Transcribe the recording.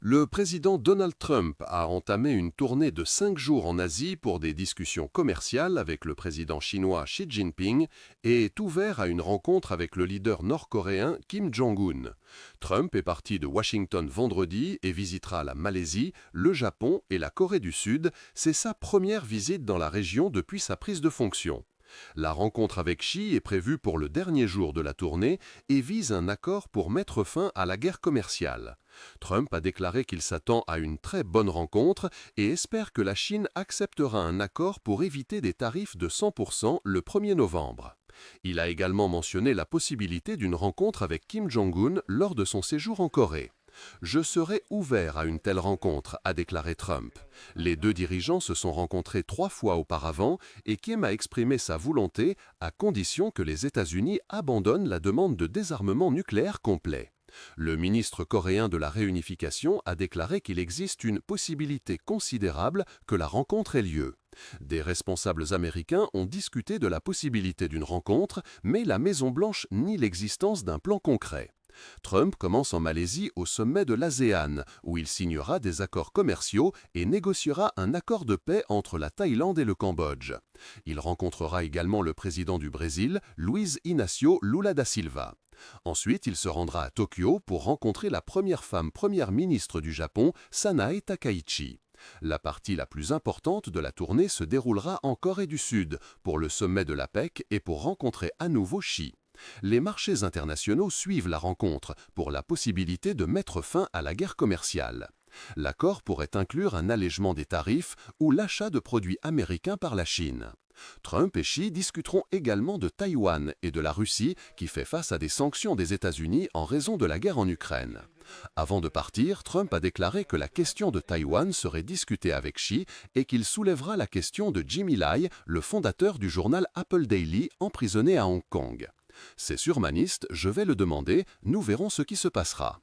Le président Donald Trump a entamé une tournée de 5 jours en Asie pour des discussions commerciales avec le président chinois Xi Jinping et est ouvert à une rencontre avec le leader nord-coréen Kim Jong-un. Trump est parti de Washington vendredi et visitera la Malaisie, le Japon et la Corée du Sud. C'est sa première visite dans la région depuis sa prise de fonction. La rencontre avec Xi est prévue pour le dernier jour de la tournée et vise un accord pour mettre fin à la guerre commerciale. Trump a déclaré qu'il s'attend à une très bonne rencontre et espère que la Chine acceptera un accord pour éviter des tarifs de 100% le 1er novembre. Il a également mentionné la possibilité d'une rencontre avec Kim Jong-un lors de son séjour en Corée. Je serai ouvert à une telle rencontre, a déclaré Trump. Les deux dirigeants se sont rencontrés 3 fois auparavant et Kim a exprimé sa volonté à condition que les États-Unis abandonnent la demande de désarmement nucléaire complet. Le ministre coréen de la réunification a déclaré qu'il existe une possibilité considérable que la rencontre ait lieu. Des responsables américains ont discuté de la possibilité d'une rencontre, mais la Maison-Blanche nie l'existence d'un plan concret. Trump commence en Malaisie au sommet de l'ASEAN, où il signera des accords commerciaux et négociera un accord de paix entre la Thaïlande et le Cambodge. Il rencontrera également le président du Brésil, Luiz Inácio Lula da Silva. Ensuite, il se rendra à Tokyo pour rencontrer la première femme première ministre du Japon, Sanae Takaichi. La partie la plus importante de la tournée se déroulera en Corée du Sud, pour le sommet de l'APEC et pour rencontrer à nouveau Xi. Les marchés internationaux suivent la rencontre pour la possibilité de mettre fin à la guerre commerciale. L'accord pourrait inclure un allègement des tarifs ou l'achat de produits américains par la Chine. Trump et Xi discuteront également de Taïwan et de la Russie qui fait face à des sanctions des États-Unis en raison de la guerre en Ukraine. Avant de partir, Trump a déclaré que la question de Taïwan serait discutée avec Xi et qu'il soulèvera la question de Jimmy Lai, le fondateur du journal Apple Daily, emprisonné à Hong Kong. C'est sur ma liste, je vais le demander, nous verrons ce qui se passera.